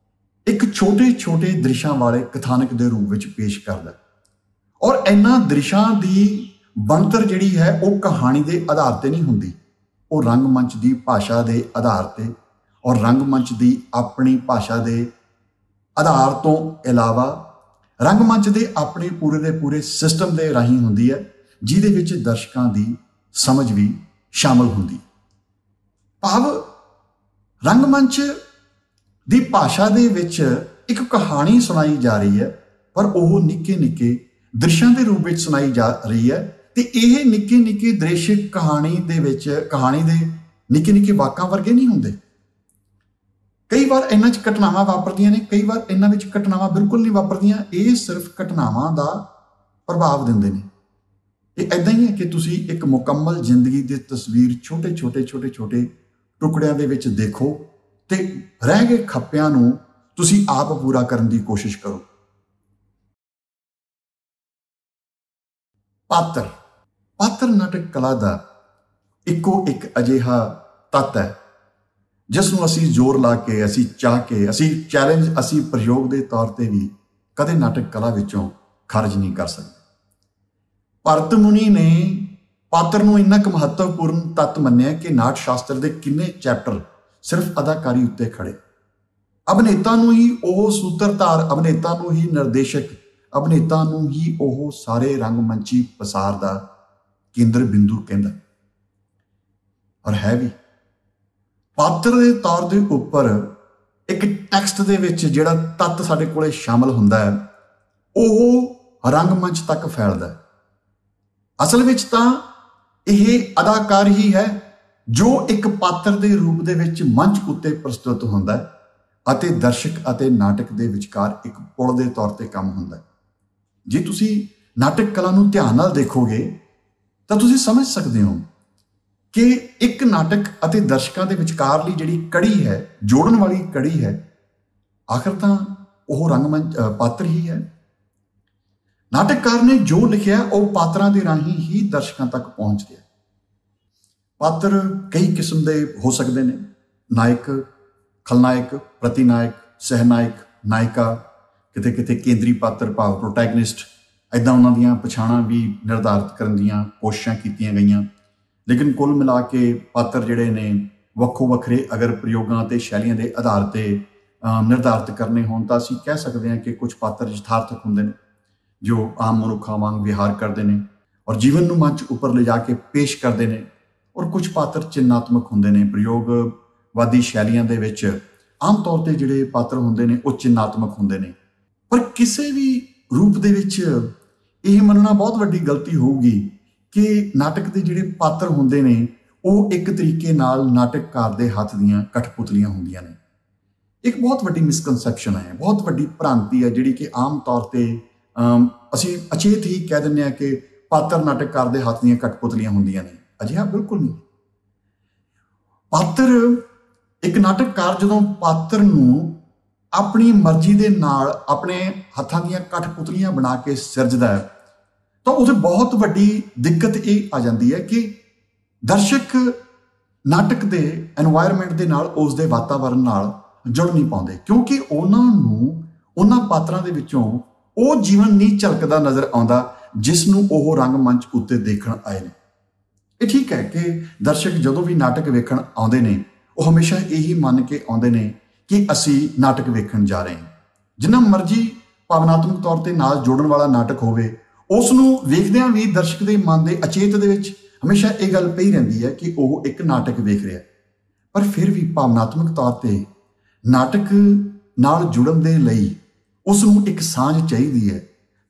ਇੱਕ ਛੋਟੇ ਦ੍ਰਿਸ਼ਾਂ ਵਾਲੇ ਕਥਾਨਕ ਦੇ ਰੂਪ ਵਿੱਚ ਪੇਸ਼ ਕਰਦਾ ਔਰ ਇਹਨਾਂ ਦ੍ਰਿਸ਼ਾਂ ਦੀ ਬਣਤਰ ਜਿਹੜੀ ਹੈ ਉਹ ਕਹਾਣੀ ਦੇ ਆਧਾਰ ਤੇ ਨਹੀਂ ਹੁੰਦੀ, ਉਹ ਰੰਗਮੰਚ ਦੀ ਭਾਸ਼ਾ ਦੇ ਆਧਾਰ ਤੇ ਔਰ ਰੰਗਮੰਚ ਦੀ ਆਪਣੀ ਭਾਸ਼ਾ ਦੇ ਆਧਾਰ ਤੋਂ ਇਲਾਵਾ ਰੰਗਮੰਚ ਦੇ ਆਪਣੇ ਪੂਰੇ ਦੇ ਪੂਰੇ ਸਿਸਟਮ ਦੇ ਰਾਹੀਂ ਹੁੰਦੀ ਹੈ, ਜਿਹਦੇ ਵਿੱਚ ਦਰਸ਼ਕਾਂ ਦੀ ਸਮਝ ਵੀ ਸ਼ਾਮਲ ਹੁੰਦੀ। ਭਾਵ ਰੰਗਮੰਚ ਦੀ ਭਾਸ਼ਾ ਦੇ ਵਿੱਚ ਇੱਕ ਕਹਾਣੀ ਸੁਣਾਈ ਜਾ ਰਹੀ ਹੈ, ਪਰ ਉਹ ਨਿੱਕੇ ਦ੍ਰਿਸ਼ਾਂ ਦੇ ਰੂਪ ਵਿੱਚ ਸੁਣਾਈ ਜਾ ਰਹੀ ਹੈ ਤੇ ਇਹ ਨਿੱਕੇ ਦ੍ਰਿਸ਼ ਕਹਾਣੀ ਦੇ ਨਿੱਕੇ ਵਾਕਾਂ ਵਰਗੇ ਨਹੀਂ ਹੁੰਦੇ। ਕਈ ਵਾਰ ਇਹਨਾਂ 'ਚ ਘਟਨਾਵਾਂ ਵਾਪਰਦੀਆਂ ਨੇ, ਕਈ ਵਾਰ ਇਹਨਾਂ ਵਿੱਚ ਘਟਨਾਵਾਂ ਬਿਲਕੁਲ ਨਹੀਂ ਵਾਪਰਦੀਆਂ। ਇਹ ਸਿਰਫ ਘਟਨਾਵਾਂ ਦਾ ਪ੍ਰਭਾਵ ਦਿੰਦੇ ਨੇ। ਇਹ ਏਦਾਂ ਹੀ ਹੈ ਕਿ ਤੁਸੀਂ ਇੱਕ ਮੁਕੰਮਲ ਜ਼ਿੰਦਗੀ ਦੀ ਤਸਵੀਰ ਛੋਟੇ ਟੁਕੜਿਆਂ ਦੇ ਵਿੱਚ ਦੇਖੋ ਤੇ ਰਹਿ ਗਏ ਖੱਪਿਆਂ ਨੂੰ ਤੁਸੀਂ ਆਪ ਪੂਰਾ ਕਰਨ ਦੀ ਕੋਸ਼ਿਸ਼ ਕਰੋ। ਪਾਤਰ ਨਾਟਕ ਕਲਾ ਦਾ ਇੱਕੋ ਇੱਕ ਅਜਿਹਾ ਤੱਤ ਹੈ ਜਿਸ ਨੂੰ ਅਸੀਂ ਜ਼ੋਰ ਲਾ ਕੇ, ਅਸੀਂ ਚਾਹ ਕੇ, ਅਸੀਂ ਪ੍ਰਯੋਗ ਦੇ ਤੌਰ ਤੇ ਵੀ ਕਦੇ ਨਾਟਕ ਕਲਾ ਵਿੱਚੋਂ ਖਾਰਜ ਨਹੀਂ ਕਰ ਸਕਦੇ। ਭਰਤ ਮੁਨੀ ਨੇ ਪਾਤਰ ਨੂੰ ਇੰਨਾ ਕੁ ਮਹੱਤਵਪੂਰਨ ਤੱਤ ਮੰਨਿਆ ਕਿ ਨਾਟ ਸ਼ਾਸਤਰ ਦੇ ਕਿੰਨੇ ਚੈਪਟਰ ਸਿਰਫ ਅਦਾਕਾਰੀ ਉੱਤੇ ਖੜੇ। ਅਭਿਨੇਤਾ ਨੂੰ ਹੀ ਉਹ ਸੂਤਰਧਾਰ, ਅਭਿਨੇਤਾ ਨੂੰ ਹੀ ਨਿਰਦੇਸ਼ਕ, ਅਭਿਨੇਤਾ ਨੂੰ ਹੀ ਉਹ ਸਾਰੇ ਰੰਗਮੰਚੀ ਪਸਾਰ ਦਾ ਕੇਂਦਰ ਬਿੰਦੂ ਕਹਿੰਦਾ ਔਰ ਹੈ ਵੀ। ਪਾਤਰ ਦੇ ਤੌਰ ਦੇ ਉੱਪਰ ਇੱਕ ਟੈਕਸਟ ਦੇ ਵਿੱਚ ਜਿਹੜਾ ਤੱਤ ਸਾਡੇ ਕੋਲੇ ਸ਼ਾਮਲ ਹੁੰਦਾ ਹੈ ਉਹ ਰੰਗਮੰਚ ਤੱਕ ਫੈਲਦਾ ਹੈ। ਅਸਲ ਵਿੱਚ ਤਾਂ ਇਹ ਅਦਾਕਾਰ ਹੀ ਹੈ ਜੋ ਇੱਕ ਪਾਤਰ ਦੇ ਰੂਪ ਦੇ ਵਿੱਚ ਮੰਚ ਉੱਤੇ ਪ੍ਰਸਤੁਤ ਹੁੰਦਾ ਹੈ ਅਤੇ ਦਰਸ਼ਕ ਅਤੇ ਨਾਟਕ ਦੇ ਵਿਚਕਾਰ ਇੱਕ ਪੁਲ ਦੇ ਤੌਰ ਤੇ ਕੰਮ ਹੁੰਦਾ ਹੈ। ਜੇ ਤੁਸੀਂ ਨਾਟਕ ਕਲਾ ਨੂੰ ਧਿਆਨ ਨਾਲ ਦੇਖੋਗੇ ਤਾਂ ਤੁਸੀਂ ਸਮਝ ਸਕਦੇ ਹੋ ਕਿ ਇੱਕ ਨਾਟਕ ਅਤੇ ਦਰਸ਼ਕਾਂ ਦੇ ਵਿਚਕਾਰਲੀ ਜਿਹੜੀ ਕੜੀ ਹੈ, ਜੋੜਨ ਵਾਲੀ ਕੜੀ ਹੈ, ਆਖਰ ਤਾਂ ਉਹ ਰੰਗਮੰਚ ਪਾਤਰ ਹੀ ਹੈ। ਨਾਟਕਕਾਰ ਨੇ ਜੋ ਲਿਖਿਆ ਉਹ ਪਾਤਰਾਂ ਦੇ ਰਾਹੀਂ ਹੀ ਦਰਸ਼ਕਾਂ ਤੱਕ ਪਹੁੰਚ ਗਿਆ। ਪਾਤਰ ਕਈ ਕਿਸਮ ਦੇ ਹੋ ਸਕਦੇ ਨੇ, ਨਾਇਕ, ਖਲਨਾਇਕ, ਪ੍ਰਤੀਨਾਇਕ, ਸਹਿਨਾਇਕ, ਨਾਇਕਾ, ਕਿਤੇ ਕਿਤੇ ਕੇਂਦਰੀ ਪਾਤਰ ਭਾਵ ਪ੍ਰੋਟੈਗਨਿਸਟ। ਇੱਦਾਂ ਉਹਨਾਂ ਦੀਆਂ ਪਛਾਣਾਂ ਵੀ ਨਿਰਧਾਰਿਤ ਕਰਨ ਦੀਆਂ ਕੋਸ਼ਿਸ਼ਾਂ ਕੀਤੀਆਂ ਗਈਆਂ, ਲੇਕਿਨ ਕੁੱਲ ਮਿਲਾ ਕੇ ਪਾਤਰ ਜਿਹੜੇ ਨੇ ਵੱਖੋ ਵੱਖਰੇ ਅਗਰ ਪ੍ਰਯੋਗਾਂ ਅਤੇ ਸ਼ੈਲੀਆਂ ਦੇ ਆਧਾਰ ਤੇ ਨਿਰਧਾਰਿਤ ਕਰਨੇ ਹੋਣ ਤਾਂ ਅਸੀਂ ਕਹਿ ਸਕਦੇ ਹਾਂ ਕਿ ਕੁਝ ਪਾਤਰ ਯਥਾਰਥਕ ਹੁੰਦੇ ਨੇ ਜੋ ਆਮ ਮਨੁੱਖਾਂ ਵਾਂਗ ਵਿਹਾਰ ਕਰਦੇ ਨੇ ਔਰ ਜੀਵਨ ਨੂੰ ਮੰਚ ਉੱਪਰ ਲਿਜਾ ਕੇ ਪੇਸ਼ ਕਰਦੇ ਨੇ, ਔਰ ਕੁਝ ਪਾਤਰ ਚਿੰਨ੍ਹਾਤਮਕ ਹੁੰਦੇ ਨੇ। ਪ੍ਰਯੋਗਵਾਦੀ ਸ਼ੈਲੀਆਂ ਦੇ ਵਿੱਚ ਆਮ ਤੌਰ ਤੇ ਜਿਹੜੇ ਪਾਤਰ ਹੁੰਦੇ ਨੇ ਉਹ ਚਿੰਨ੍ਹਾਤਮਕ ਹੁੰਦੇ ਨੇ। ਪਰ ਕਿਸੇ ਵੀ ਰੂਪ ਦੇ ਵਿੱਚ ਇਹ ਮੰਨਣਾ ਬਹੁਤ ਵੱਡੀ ਗਲਤੀ ਹੋਊਗੀ ਕਿ ਨਾਟਕ ਦੇ ਜਿਹੜੇ ਪਾਤਰ ਹੁੰਦੇ ਨੇ ਉਹ ਇੱਕ ਤਰੀਕੇ ਨਾਲ ਨਾਟਕਕਾਰ ਦੇ ਹੱਥ ਦੀਆਂ ਕਠਪੁਤਲੀਆਂ ਹੁੰਦੀਆਂ ਨੇ। ਇੱਕ ਬਹੁਤ ਵੱਡੀ ਮਿਸਕਨਸੈਪਸ਼ਨ ਹੈ, ਬਹੁਤ ਵੱਡੀ ਭ੍ਰਾਂਤੀ ਹੈ ਜਿਹੜੀ ਕਿ ਆਮ ਤੌਰ ਤੇ ਅਸੀਂ ਅਚੇਤ ਹੀ ਕਹਿ ਦਿੰਦੇ ਹਾਂ ਕਿ ਪਾਤਰ ਨਾਟਕਕਾਰ ਦੇ ਹੱਥ ਦੀਆਂ ਕਠਪੁਤਲੀਆਂ ਹੁੰਦੀਆਂ ਨੇ। ਅਜਿਹਾ ਬਿਲਕੁਲ ਨਹੀਂ। ਪਾਤਰ, ਇੱਕ ਨਾਟਕਕਾਰ ਜਦੋਂ ਪਾਤਰ ਨੂੰ ਆਪਣੀ ਮਰਜ਼ੀ ਦੇ ਨਾਲ ਆਪਣੇ ਹੱਥਾਂ ਦੀਆਂ ਕਠਪੁਤਲੀਆਂ ਬਣਾ ਕੇ ਸਿਰਜਦਾ ਹੈ ਤਾਂ ਉਹਦੇ ਬਹੁਤ ਵੱਡੀ ਦਿੱਕਤ ਇਹ ਆ ਜਾਂਦੀ ਹੈ ਕਿ ਦਰਸ਼ਕ ਨਾਟਕ ਦੇ ਐਨਵਾਇਰਨਮੈਂਟ ਦੇ ਨਾਲ, ਉਸ ਦੇ ਵਾਤਾਵਰਣ ਨਾਲ ਜੁੜ ਨਹੀਂ ਪਾਉਂਦੇ, ਕਿਉਂਕਿ ਉਹਨਾਂ ਨੂੰ ਉਹਨਾਂ ਪਾਤਰਾਂ ਦੇ ਵਿੱਚੋਂ ਉਹ ਜੀਵਨ ਨਹੀਂ ਝਲਕਦਾ ਨਜ਼ਰ ਆਉਂਦਾ ਜਿਸ ਨੂੰ ਉਹ ਰੰਗਮੰਚ ਉੱਤੇ ਦੇਖਣ ਆਏ ਨੇ। ਇਹ ਠੀਕ ਹੈ ਕਿ ਦਰਸ਼ਕ ਜਦੋਂ ਵੀ ਨਾਟਕ ਵੇਖਣ ਆਉਂਦੇ ਨੇ ਉਹ ਹਮੇਸ਼ਾ ਇਹੀ ਮੰਨ ਕੇ ਆਉਂਦੇ ਨੇ ਕਿ ਅਸੀਂ ਨਾਟਕ ਵੇਖਣ ਜਾ ਰਹੇ ਹਾਂ। ਜਿੰਨਾ ਮਰਜ਼ੀ ਭਾਵਨਾਤਮਕ ਤੌਰ ਤੇ ਨਾਲ ਜੋੜਨ ਵਾਲਾ ਨਾਟਕ ਹੋਵੇ, ਉਸ ਨੂੰ ਵੇਖਦਿਆਂ ਵੀ ਦਰਸ਼ਕ ਦੇ ਮਨ ਦੇ ਅਚੇਤ ਦੇ ਵਿੱਚ ਹਮੇਸ਼ਾ ਇਹ ਗੱਲ ਪਈ ਰਹਿੰਦੀ ਹੈ ਕਿ ਉਹ ਇੱਕ ਨਾਟਕ ਵੇਖ ਰਿਹਾ। ਪਰ ਫਿਰ ਵੀ ਭਾਵਨਾਤਮਕ ਤੌਰ ਤੇ ਨਾਟਕ ਨਾਲ ਜੁੜਨ ਦੇ ਲਈ ਉਸ ਨੂੰ ਇੱਕ ਸਾਂਝ ਚਾਹੀਦੀ ਹੈ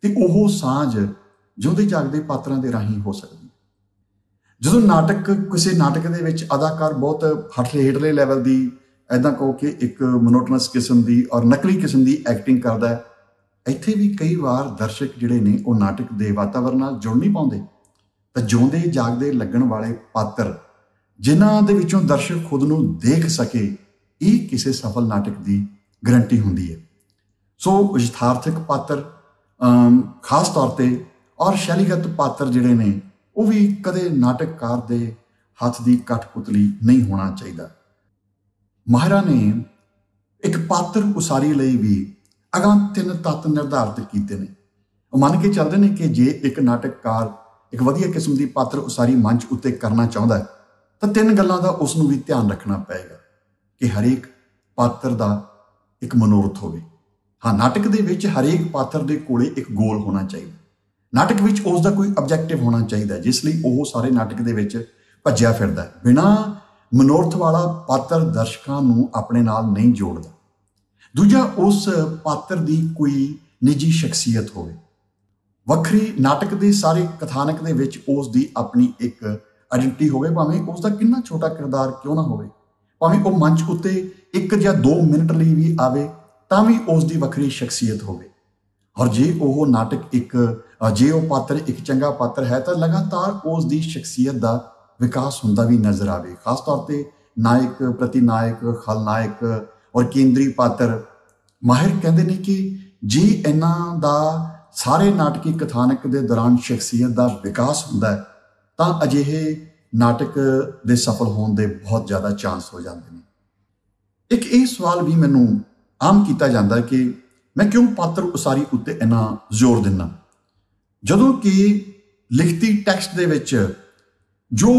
ਤੇ ਉਹ ਸਾਂਝ ਜਿਉਂਦੇ ਜਾਗਦੇ ਪਾਤਰਾਂ ਦੇ ਰਾਹੀਂ ਹੋ ਸਕਦੀ ਹੈ। ਜਦੋਂ ਨਾਟਕ, ਕਿਸੇ ਨਾਟਕ ਦੇ ਵਿੱਚ ਅਦਾਕਾਰ ਬਹੁਤ ਹੇਠਲੇ ਲੈਵਲ ਦੀ, ਇੱਦਾਂ ਕਹੋ ਕਿ ਇੱਕ ਮੋਨੋਟਨਸ ਕਿਸਮ ਦੀ ਔਰ ਨਕਲੀ ਕਿਸਮ ਦੀ ਐਕਟਿੰਗ ਕਰਦਾ ਹੈ, ਇੱਥੇ ਵੀ ਕਈ ਵਾਰ ਦਰਸ਼ਕ ਜਿਹੜੇ ਨੇ ਉਹ ਨਾਟਕ ਦੇ ਵਾਤਾਵਰਨ ਨਾਲ ਜੁੜ ਨਹੀਂ ਪਾਉਂਦੇ। ਤਾਂ ਜਿਉਂਦੇ ਜਾਗਦੇ ਲੱਗਣ ਵਾਲੇ ਪਾਤਰ ਜਿਨ੍ਹਾਂ ਦੇ ਵਿੱਚੋਂ ਦਰਸ਼ਕ ਖੁਦ ਨੂੰ ਦੇਖ ਸਕੇ, ਇਹ ਕਿਸੇ ਸਫਲ ਨਾਟਕ ਦੀ ਗਰੰਟੀ ਹੁੰਦੀ ਹੈ। ਸੋ ਯਥਾਰਥਕ ਪਾਤਰ ਖਾਸ ਤੌਰ ਤੇ ਔਰ ਸ਼ੈਲੀਗਤ ਪਾਤਰ ਜਿਹੜੇ ਨੇ ਉਹ ਵੀ ਕਦੇ ਨਾਟਕਕਾਰ ਦੇ ਹੱਥ ਦੀ ਕਠਪੁਤਲੀ ਨਹੀਂ ਹੋਣਾ ਚਾਹੀਦਾ। ਮਾਹਿਰਾਂ ਨੇ ਇੱਕ ਪਾਤਰ ਉਸਾਰੀ ਲਈ ਵੀ ਅਗਾਂਹ 3 ਤੱਤ ਨਿਰਧਾਰਿਤ ਕੀਤੇ ਨੇ। ਉਹ ਮੰਨ ਕੇ ਚੱਲਦੇ ਨੇ ਕਿ ਜੇ ਇੱਕ ਨਾਟਕਕਾਰ ਇੱਕ ਵਧੀਆ ਕਿਸਮ ਦੀ ਪਾਤਰ ਉਸਾਰੀ ਮੰਚ ਉੱਤੇ ਕਰਨਾ ਚਾਹੁੰਦਾ ਹੈ ਤਾਂ 3 ਗੱਲਾਂ ਦਾ ਉਸ ਨੂੰ ਵੀ ਧਿਆਨ ਰੱਖਣਾ ਪਏਗਾ ਕਿ ਹਰੇਕ ਪਾਤਰ ਦਾ ਇੱਕ ਮਨੋਰਥ ਹੋਵੇ। ਹਾਂ, ਨਾਟਕ ਦੇ ਵਿੱਚ ਹਰੇਕ ਪਾਤਰ ਦੇ ਕੋਲੇ ਇੱਕ ਗੋਲ ਹੋਣਾ ਚਾਹੀਦਾ। ਨਾਟਕ ਵਿੱਚ ਉਸ ਦਾ ਕੋਈ ਆਬਜੈਕਟਿਵ ਹੋਣਾ ਚਾਹੀਦਾ ਜਿਸ ਲਈ ਉਹ ਸਾਰੇ ਨਾਟਕ ਦੇ ਵਿੱਚ ਭੱਜਿਆ ਫਿਰਦਾ। ਬਿਨਾਂ ਮਨੋਰਥ ਵਾਲਾ ਪਾਤਰ ਦਰਸ਼ਕਾਂ ਨੂੰ ਆਪਣੇ ਨਾਲ ਨਹੀਂ ਜੋੜਦਾ। ਦੂਜਾ, ਉਸ ਪਾਤਰ ਦੀ ਕੋਈ ਨਿੱਜੀ ਸ਼ਖਸੀਅਤ ਹੋਵੇ। ਵੱਖਰੀ ਨਾਟਕ ਦੇ ਸਾਰੇ ਕਥਾਨਕ ਦੇ ਵਿੱਚ ਉਸ ਦੀ ਆਪਣੀ ਇੱਕ ਆਇਡੈਂਟੀਟੀ ਹੋਵੇ, ਭਾਵੇਂ ਉਸ ਦਾ ਕਿੰਨਾ ਛੋਟਾ ਕਿਰਦਾਰ ਕਿਉਂ ਨਾ ਹੋਵੇ, ਭਾਵੇਂ ਉਹ ਮੰਚ ਉੱਤੇ 1 ਜਾਂ 2 ਮਿੰਟ ਲਈ ਵੀ ਆਵੇ ਤਾਂ ਵੀ ਉਸ ਦੀ ਵੱਖਰੀ ਸ਼ਖਸੀਅਤ ਹੋਵੇ। ਔਰ ਜੇ ਉਹ ਨਾਟਕ ਜੇ ਉਹ ਪਾਤਰ ਇੱਕ ਚੰਗਾ ਪਾਤਰ ਹੈ ਤਾਂ ਲਗਾਤਾਰ ਉਸ ਦੀ ਸ਼ਖਸੀਅਤ ਦਾ ਵਿਕਾਸ ਹੁੰਦਾ ਵੀ ਨਜ਼ਰ ਆਵੇ। ਖਾਸ ਤੌਰ ਤੇ ਨਾਇਕ, ਪ੍ਰਤੀਨਾਇਕ, ਖਲਨਾਇਕ ਔਰ ਕੇਂਦਰੀ ਪਾਤਰ। ਮਾਹਿਰ ਕਹਿੰਦੇ ਨੇ ਕਿ ਜੇ ਇਹਨਾਂ ਦਾ ਸਾਰੇ ਨਾਟਕੀ ਕਥਾਨਕ ਦੇ ਦੌਰਾਨ ਸ਼ਖਸੀਅਤ ਦਾ ਵਿਕਾਸ ਹੁੰਦਾ ਹੈ ਤਾਂ ਅਜਿਹੇ ਨਾਟਕ ਦੇ ਸਫਲ ਹੋਣ ਦੇ ਬਹੁਤ ਜ਼ਿਆਦਾ ਚਾਂਸ ਹੋ ਜਾਂਦੇ ਨੇ। ਇੱਕ ਇਹ ਸਵਾਲ ਵੀ ਮੈਨੂੰ ਆਮ ਕੀਤਾ ਜਾਂਦਾ ਕਿ ਮੈਂ ਕਿਉਂ ਪਾਤਰ ਉਸਾਰੀ ਉੱਤੇ ਇੰਨਾ ਜ਼ੋਰ ਦਿੰਦਾ, ਜਦੋਂ ਕਿ ਲਿਖਤੀ ਟੈਕਸਟ ਦੇ ਵਿੱਚ जो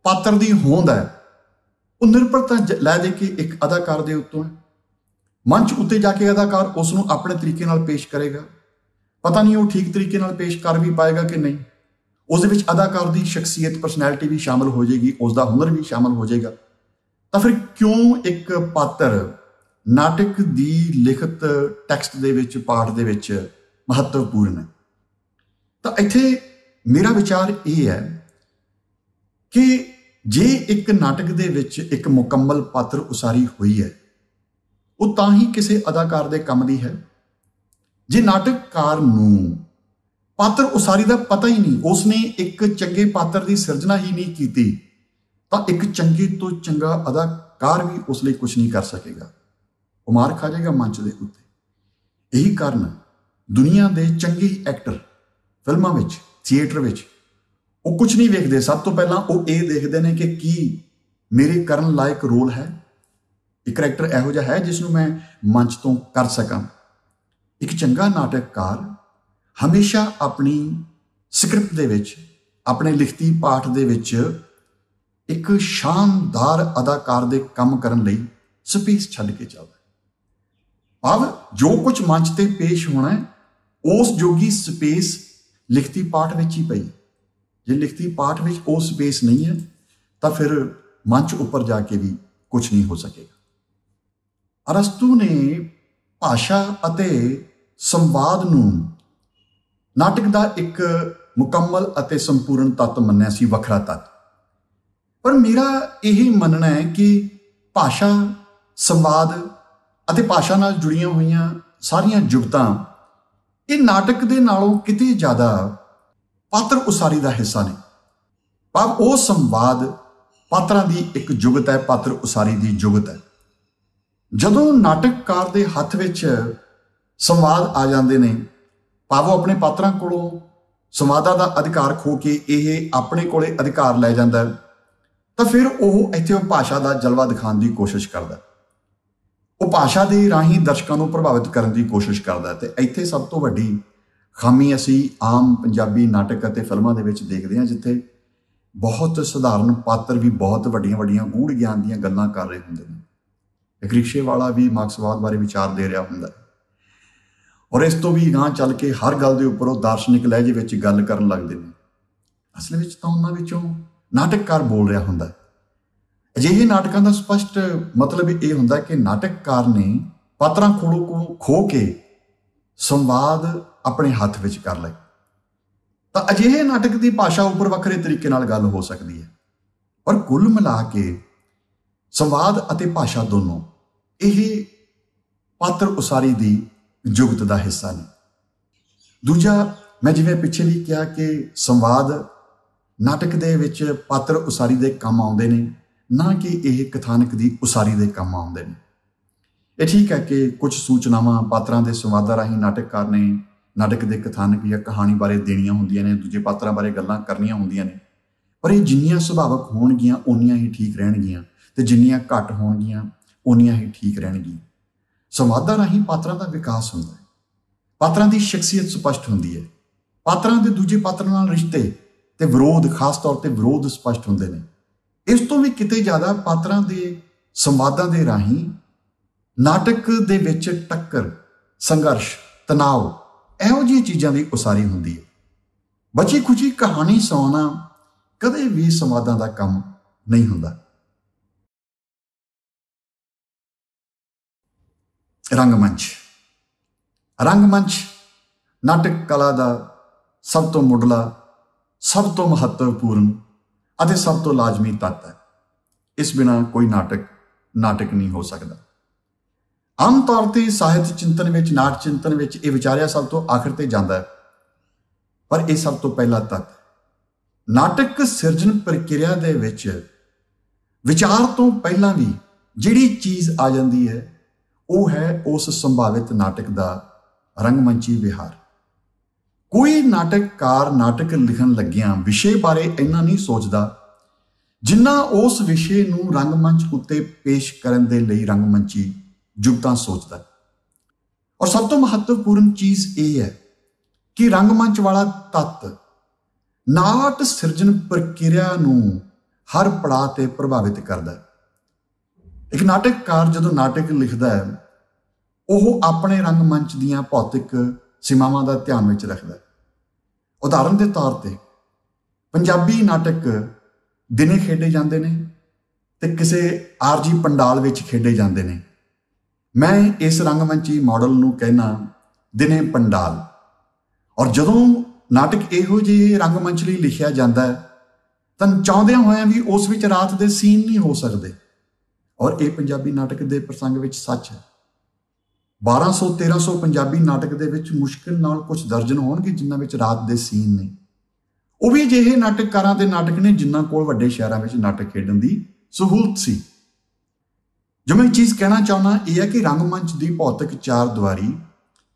पात्र की होंद है वो निर्भरता लै दे के एक अदाकार के उत्तों है। मंच उत्ते जाके अदाकार उसनों अपने तरीके नाल पेश करेगा, पता नहीं वो ठीक तरीके नाल पेश कर भी पाएगा कि नहीं। उस दे विच अदाकार की शख्सियत पर्सनैलिटी भी शामिल हो जाएगी, उसका हुनर भी शामिल हो जाएगा। तो फिर क्यों एक पात्र नाटक की लिखत टैक्सट दे विच पाठ दे विच महत्वपूर्ण है। तो इत्थे मेरा विचार ये है कि जे एक नाटक दे विच एक मुकम्मल पात्र उसारी हुई है वो तां ही किसी अदाकार दे काम दी है। जे नाटककार नूं पात्र उसारी का पता ही नहीं, उसने एक चंगे पात्र की सिरजना ही नहीं की, तो एक चंगे तो चंगा अदाकार भी उस लिए कुछ नहीं कर सकेगा, वो मार खा जाएगा मंच के उत्ते। यही कारण दुनिया के चंगे एक्टर फिल्मों में थिएटर में वो कुछ नहीं वेखते, सब तो पहला वो ये देखते हैं कि की मेरे करन लायक रोल है, एक करैक्टर इहो जिहा है जिसनों मैं मंच तो कर सकां। एक चंगा नाटककार हमेशा अपनी स्क्रिप्ट दे विच अपने लिखती पाठ दे विच एक शानदार अदाकार दे काम करन लई स्पेस छड्ड के चलदा। अब जो कुछ मंच ते पेश होना है उस जोगी स्पेस लिखती पाठ विच ही पई। जे लिखती पाठ विच वो स्पेस नहीं है तो फिर मंच उपर जाके भी कुछ नहीं हो सकेगा। अरस्तु ने भाषा अते संवाद नूं नाटक का एक मुकम्मल अते संपूर्ण तत्व मन्निया सी, वखरा तत्व। पर मेरा यही मनना है कि भाषा संवाद अते भाषा नाल जुड़ियां हुईयां सारियां जुगतां ये नाटक दे नालों किते ज़्यादा पात्र उसारी का हिस्सा ने। पर वो संवाद पात्रां दी एक जुगत है, पात्र उसारी की जुगत है। जदों नाटककार दे हत्थ विच संवाद आ जाते हैं, भाव अपने पात्रां कोलों संवादा का अधिकार खो के ये अपने कोले अधिकार लै जांदा है, तो फिर वो इत्थे भाषा का जलवा दिखाने की कोशिश करता, वो भाषा के राही दर्शकों को प्रभावित करने की कोशिश करता। तो इत्थे सब तो वड्डी खामी असी आम पंजाबी नाटक अते फिल्मां दे विच देखते हैं, जिथे बहुत सधारण पात्र भी बहुत वड्डियां वड्डियां गूढ़ ज्ञान दीयां गल्लां कर रहे हुंदे ने। एक रिक्शे वाला भी मार्क्सवाद बारे विचार दे रहा हुंदा है और इस तो भी गांह चल के हर गल दे उपर दार्शनिक लहजे विच गल करन लगदे ने। असल विच तां उन्हां विचों नाटककार बोल रहा हुंदा है। अजिहे नाटकां दा स्पष्ट मतलब ये हुंदा कि नाटककार ने पात्रां कोलों को खो के संवाद अपने हत्थ विच कर लए, तो अजिहे नाटक की भाषा उपर वखरे तरीके नाल गल हो सकती है। पर कुल मिला के संवाद अते भाषा दोनों यह पात्र उसारी की जुगत का हिस्सा ने। दूजा मैं जिवें पिछे भी कहा कि संवाद नाटक दे विच पात्र उसारी दे काम आउंदे ने, ना कि यह कथानक की उसारी दे काम आउंदे ने। ये ठीक है कि कुछ सूचनावां पात्रां दे संवादां राहीं नाटककार ने नाटक के कथानक या कहानी बारे देनियां हुंदियां ने, दूजे पात्रां बारे गल्लां करनियां हुंदियां ने। पर ये जिन्नियां सुभावक होणगियां उन्नियां ही ठीक रहणगियां ते जिन्नियां घट होणगियां उन्नियां ही ठीक रहणगियां। संवादां राहीं पात्रां दा विकास हुंदा है, पात्रां दी शख्सियत स्पष्ट हुंदी है, पात्रां दे दूजे पात्रां नाल रिश्ते ते विरोध खास तौर ते विरोध स्पष्ट हुंदे ने। इस तो भी किते ज़्यादा पात्रां दे संवादां दे राहीं नाटक दे विच टक्कर संघर्ष तनाव इहो जिही चीज़ां की उसारी हुंदी है। बची खुची कहानी सुनाना कदे भी संवादां दा काम नहीं हुंदा। रंगमंच रंगमंच नाटक कला का सब तो मुढ़ला सब तो महत्वपूर्ण अते सब तो लाजमी तत्व है। इस बिना कोई नाटक नहीं हो सकता। आम तौर पर साहित्य चिंतन में नाट चिंतन में यह विचारिया सब तो आखिर ते जाता है, पर यह सब तो पहला तत्व नाटक सिरजन प्रक्रिया दे विच विचार तो पहला भी जिहड़ी चीज़ आ जाती है वह है उस संभावित नाटक का रंगमंची विहार। कोई नाटककार नाटक लिखन लग्या विषय बारे इन्ना नहीं सोचता जिन्ना उस विषय नूं रंगमंच उत्ते पेश करन दे लई रंगमंची जुगतां सोचता। और सब तो महत्वपूर्ण चीज़ ये है कि रंगमंच वाला तत्व ਨਾਟ ਸਿਰਜਣ ਪ੍ਰਕਿਰਿਆ ਨੂੰ ਹਰ ਪੜਾਅ ਤੇ ਪ੍ਰਭਾਵਿਤ ਕਰਦਾ ਹੈ। ਇੱਕ ਨਾਟਕਕਾਰ ਜਦੋਂ ਨਾਟਕ ਲਿਖਦਾ ਹੈ ਉਹ ਆਪਣੇ ਰੰਗਮੰਚ ਦੀਆਂ ਭੌਤਿਕ ਸੀਮਾਵਾਂ ਦਾ ਧਿਆਨ ਵਿੱਚ ਰੱਖਦਾ ਹੈ। ਉਦਾਹਰਨ ਦੇ ਤੌਰ ਤੇ ਪੰਜਾਬੀ ਨਾਟਕ ਦਿਨੇ ਖੇਡੇ ਜਾਂਦੇ ਨੇ ਤੇ ਕਿਸੇ ਆਰਜੀ ਪੰਡਾਲ ਵਿੱਚ ਖੇਡੇ ਜਾਂਦੇ ਨੇ। ਮੈਂ ਇਸ ਰੰਗਮੰਚੀ ਮਾਡਲ ਨੂੰ ਕਹਿਣਾ ਦਿਨੇ ਪੰਡਾਲ। ਔਰ ਜਦੋਂ ਨਾਟਕ ਇਹੋ ਜਿਹੇ ਰੰਗਮੰਚ ਲਈ ਲਿਖਿਆ ਜਾਂਦਾ ਹੈ ਤਾਂ ਚਾਹੁੰਦਿਆਂ ਹੋਇਆਂ ਵੀ ਉਸ ਵਿੱਚ ਰਾਤ ਦੇ ਸੀਨ ਨਹੀਂ ਹੋ ਸਕਦੇ। ਔਰ ਇਹ ਪੰਜਾਬੀ ਨਾਟਕ ਦੇ ਪ੍ਰਸੰਗ ਵਿੱਚ ਸੱਚ ਹੈ। 1200-1300 ਪੰਜਾਬੀ ਨਾਟਕ ਦੇ ਵਿੱਚ ਮੁਸ਼ਕਿਲ ਨਾਲ ਕੁਝ ਦਰਜਨ ਹੋਣਗੇ ਜਿਨ੍ਹਾਂ ਵਿੱਚ ਰਾਤ ਦੇ ਸੀਨ ਨੇ। ਉਹ ਵੀ ਅਜਿਹੇ ਨਾਟਕਕਾਰਾਂ ਦੇ ਨਾਟਕ ਨੇ ਜਿਨ੍ਹਾਂ ਕੋਲ ਵੱਡੇ ਸ਼ਹਿਰਾਂ ਵਿੱਚ ਨਾਟਕ ਖੇਡਣ ਦੀ ਸਹੂਲਤ ਸੀ। ਜੋ ਮੈਂ ਚੀਜ਼ ਕਹਿਣਾ ਚਾਹੁੰਦਾ ਇਹ ਹੈ ਕਿ ਰੰਗਮੰਚ ਦੀ ਭੌਤਿਕ ਚਾਰ ਦੀਵਾਰੀ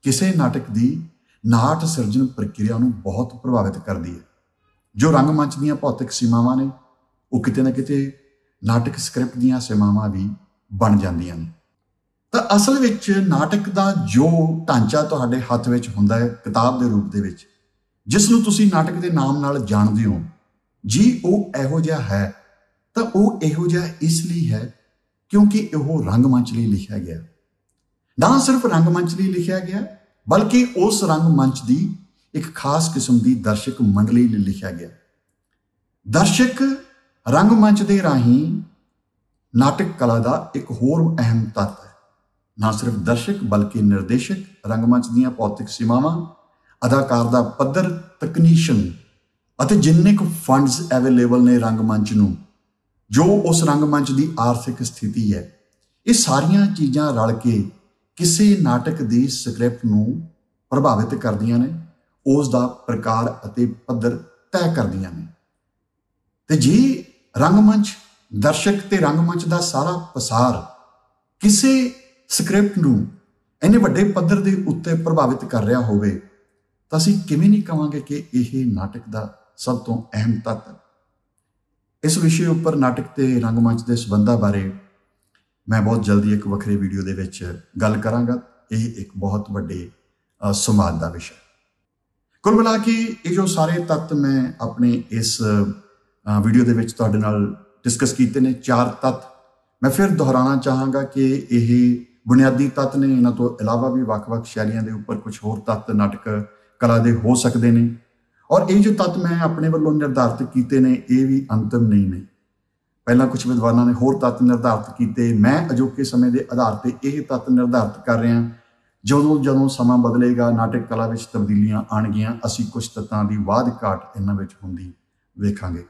ਕਿਸੇ ਨਾਟਕ ਦੀ ਨਾਟ ਸਿਰਜਣ ਪ੍ਰਕਿਰਿਆ ਨੂੰ ਬਹੁਤ ਪ੍ਰਭਾਵਿਤ ਕਰਦੀ ਹੈ। ਜੋ ਰੰਗਮੰਚ ਦੀਆਂ ਭੌਤਿਕ ਸੀਮਾਵਾਂ ਨੇ ਉਹ ਕਿਤੇ ਨਾ ਕਿਤੇ ਨਾਟਕ ਸਕ੍ਰਿਪਟ ਦੀਆਂ ਸੀਮਾਵਾਂ ਵੀ ਬਣ ਜਾਂਦੀਆਂ ਨੇ। ਤਾਂ ਅਸਲ ਵਿੱਚ ਨਾਟਕ ਦਾ ਜੋ ਢਾਂਚਾ ਤੁਹਾਡੇ ਹੱਥ ਵਿੱਚ ਹੁੰਦਾ ਹੈ ਕਿਤਾਬ ਦੇ ਰੂਪ ਦੇ ਵਿੱਚ, ਜਿਸ ਨੂੰ ਤੁਸੀਂ ਨਾਟਕ ਦੇ ਨਾਮ ਨਾਲ ਜਾਣਦੇ ਹੋ, ਜੀ ਉਹ ਇਹੋ ਜਿਹਾ ਹੈ ਤਾਂ ਉਹ ਇਹੋ ਜਿਹਾ ਇਸ ਲਈ ਹੈ ਕਿਉਂਕਿ ਉਹ ਰੰਗਮੰਚ ਲਈ ਲਿਖਿਆ ਗਿਆ। ਨਾ ਸਿਰਫ ਰੰਗਮੰਚ ਲਈ ਲਿਖਿਆ ਗਿਆ ਬਲਕਿ ਉਸ ਰੰਗਮੰਚ ਦੀ ਇੱਕ ਖਾਸ ਕਿਸਮ ਦੀ ਦਰਸ਼ਕ ਮੰਡਲੀ ਲਈ ਲਿਖਿਆ ਗਿਆ। ਦਰਸ਼ਕ ਰੰਗਮੰਚ ਦੇ ਰਾਹੀਂ ਨਾਟਕ ਕਲਾ ਦਾ ਇੱਕ ਹੋਰ ਅਹਿਮ ਤੱਤ ਹੈ। ਨਾ ਸਿਰਫ ਦਰਸ਼ਕ ਬਲਕਿ ਨਿਰਦੇਸ਼ਕ, ਰੰਗਮੰਚ ਦੀਆਂ ਭੌਤਿਕ ਸੀਮਾਵਾਂ, ਅਦਾਕਾਰ ਦਾ ਪੱਧਰ, ਤਕਨੀਸ਼ੀਅਨ ਅਤੇ ਜਿੰਨੇ ਕੁ ਫੰਡਸ ਅਵੇਲੇਬਲ ਨੇ ਰੰਗਮੰਚ ਨੂੰ, ਜੋ ਉਸ ਰੰਗਮੰਚ ਦੀ ਆਰਥਿਕ ਸਥਿਤੀ ਹੈ, ਇਹ ਸਾਰੀਆਂ ਚੀਜ਼ਾਂ ਰਲ ਕੇ ਕਿਸੇ ਨਾਟਕ ਦੀ ਸਕ੍ਰਿਪਟ ਨੂੰ ਪ੍ਰਭਾਵਿਤ ਕਰਦੀਆਂ ਨੇ, ਉਸ ਦਾ ਪ੍ਰਕਾਰ ਅਤੇ ਪੱਧਰ ਤੈਅ ਕਰਦੀਆਂ ਨੇ। ਤੇ ਜੇ ਰੰਗਮੰਚ, ਦਰਸ਼ਕ ਤੇ ਰੰਗਮੰਚ ਦਾ ਸਾਰਾ ਪਸਾਰ ਕਿਸੇ ਸਕ੍ਰਿਪਟ ਨੂੰ ਇੰਨੇ ਵੱਡੇ ਪੱਧਰ ਦੇ ਉੱਤੇ ਪ੍ਰਭਾਵਿਤ ਕਰ ਰਿਹਾ ਹੋਵੇ ਤਾਂ ਅਸੀਂ ਕਿਵੇਂ ਨਹੀਂ ਕਹਾਂਗੇ ਕਿ ਇਹ ਨਾਟਕ ਦਾ ਸਭ ਤੋਂ ਅਹਿਮ ਤੱਤ ਹੈ। ਇਸ ਵਿਸ਼ੇ ਉੱਪਰ ਨਾਟਕ ਤੇ ਰੰਗਮੰਚ ਦੇ ਸੰਬੰਧਾਂ ਬਾਰੇ ਮੈਂ ਬਹੁਤ ਜਲਦੀ ਇੱਕ ਵੱਖਰੇ ਵੀਡੀਓ ਦੇ ਵਿੱਚ ਗੱਲ ਕਰਾਂਗਾ। ਇਹ ਇੱਕ ਬਹੁਤ ਵੱਡੇ ਸੰਵਾਦ ਦਾ ਵਿਸ਼ਾ। ਕੁੱਲ ਮਿਲਾ ਕੇ ਇਹ ਜੋ ਸਾਰੇ ਤੱਤ ਮੈਂ ਆਪਣੇ ਇਸ ਵੀਡੀਓ ਦੇ ਵਿੱਚ ਤੁਹਾਡੇ ਨਾਲ ਡਿਸਕਸ ਕੀਤੇ ਨੇ, 4 ਤੱਤ ਮੈਂ ਫਿਰ ਦੁਹਰਾਉਣਾ ਚਾਹਾਂਗਾ ਕਿ ਇਹ ਬੁਨਿਆਦੀ ਤੱਤ ਨੇ। ਇਹਨਾਂ ਤੋਂ ਇਲਾਵਾ ਵੀ ਵੱਖ-ਵੱਖ ਸ਼ੈਲੀਆਂ ਦੇ ਉੱਪਰ ਕੁਝ ਹੋਰ ਤੱਤ ਨਾਟਕ ਕਲਾ ਦੇ ਹੋ ਸਕਦੇ ਨੇ। ਔਰ ਇਹ ਜੋ ਤੱਤ ਮੈਂ ਆਪਣੇ ਵੱਲੋਂ ਨਿਰਧਾਰਿਤ ਕੀਤੇ ਨੇ ਇਹ ਵੀ ਅੰਤਮ ਨਹੀਂ ਨੇ। ਪਹਿਲਾਂ ਕੁਝ ਵਿਦਵਾਨਾਂ ਨੇ ਹੋਰ ਤੱਤ ਨਿਰਧਾਰਿਤ ਕੀਤੇ, ਮੈਂ ਅਜੋਕੇ ਸਮੇਂ ਦੇ ਆਧਾਰ ਤੇ ਇਹ ਤੱਤ ਨਿਰਧਾਰਿਤ ਕਰ ਰਿਹਾ। ਜਦੋਂ ਸਮਾਂ ਬਦਲੇਗਾ, ਨਾਟਕ ਕਲਾ ਵਿੱਚ ਤਬਦੀਲੀਆਂ ਆਉਣਗੀਆਂ, ਅਸੀਂ ਕੁਝ ਤੱਤਾਂ ਦੀ ਵਾਧ ਘਾਟ ਇਹਨਾਂ ਵਿੱਚ ਹੁੰਦੀ ਵੇਖਾਂਗੇ।